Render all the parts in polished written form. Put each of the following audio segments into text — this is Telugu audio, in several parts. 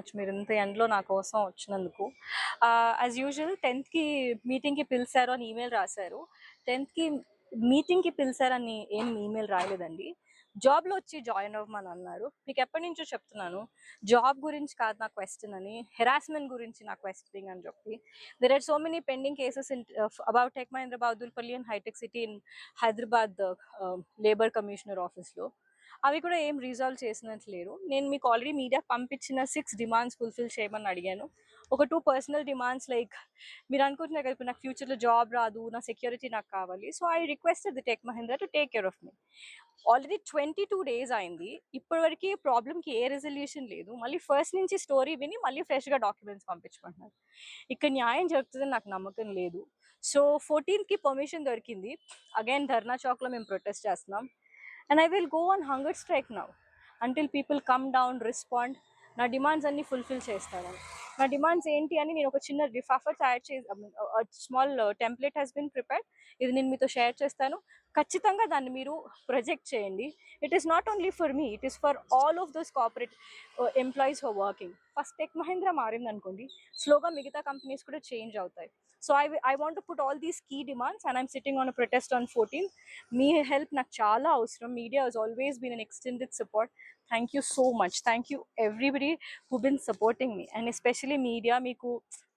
మచ్ మీరు ఇంత ఎండ్లో నా కోసం వచ్చినందుకు. యాజ్ యూజువల్ 10th మీటింగ్కి పిలిచారు అని ఈమెయిల్ రాశారు. 10th మీటింగ్కి పిలిచారని ఏం ఈమెయిల్ రాయలేదండి. జాబ్లో వచ్చి జాయిన్ అవ్వమని అన్నారు. మీకు ఎప్పటి నుంచో చెప్తున్నాను, జాబ్ గురించి కాదు నా క్వశ్చన్ అని, హెరాస్మెంట్ గురించి నా క్వశ్చనింగ్ అని చెప్పి. There are so many pending cases in about Tech Mahindra Badulpalli and హైటెక్ City in Hyderabad labour commissioner ఆఫీస్లో. అవి కూడా ఏం రిజాల్వ్ చేసినట్లు లేరు. నేను మీకు ఆల్రెడీ మీడియా పంపించిన 6 డిమాండ్స్ ఫుల్ఫిల్ చేయమని అడిగాను. ఒక 2 పర్సనల్ డిమాండ్స్, లైక్ మీరు అనుకుంటున్నారు కదా ఇప్పుడు నాకు ఫ్యూచర్లో జాబ్ రాదు, నా సెక్యూరిటీ నాకు కావాలి. So I requested the tech Mahindra to take care of me. Already 22 days అయింది, ఇప్పటివరకు ప్రాబ్లమ్కి ఏ రెజల్యూషన్ లేదు. మళ్ళీ ఫస్ట్ నుంచి స్టోరీ విని మళ్ళీ ఫ్రెష్గా డాక్యుమెంట్స్ పంపించమంటున్నారు. ఇక్కడ న్యాయం జరుగుతుందని నాకు నమ్మకం లేదు. సో 14th పర్మిషన్ దొరికింది. అగైన్ ధర్నా చౌక్లో మేము ప్రొటెస్ట్ చేస్తున్నాం. And I will go on hunger strike now until people come down, respond. నా డిమాండ్స్ అన్ని ఫుల్ఫిల్ చేస్తాను. నా డిమాండ్స్ ఏంటి అని నేను ఒక చిన్న రిఫాఫర్ తయారు చేసి, small template has been prepared. ఇది నేను మీతో షేర్ చేస్తాను. ఖచ్చితంగా దాన్ని మీరు ప్రొజెక్ట్ చేయండి. It is not only for me, it is for all of those corporate employees who are working. First tech Mahindra మారింది అనుకోండి, స్లోగా మిగతా కంపెనీస్ కూడా చేంజ్ అవుతాయి. So I want to put all these key demands and I'm sitting on a protest on 14th. Me help నాకు చాలా అవసరం. Media has always been an extended support. Thank you so much. Thank you everybody who been supporting me, and especially media. మీకు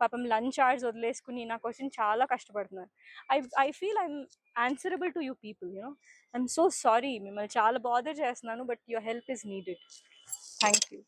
పాపం లంచ్ అవర్స్ వదిలేసుకుని నా కోసం చాలా కష్టపడుతున్నారు. I feel I'm answerable to you people, you know. I'm so sorry, మిమ్మల్ని చాలా బాధ చేస్తున్నాను, but your help is needed. Thank you.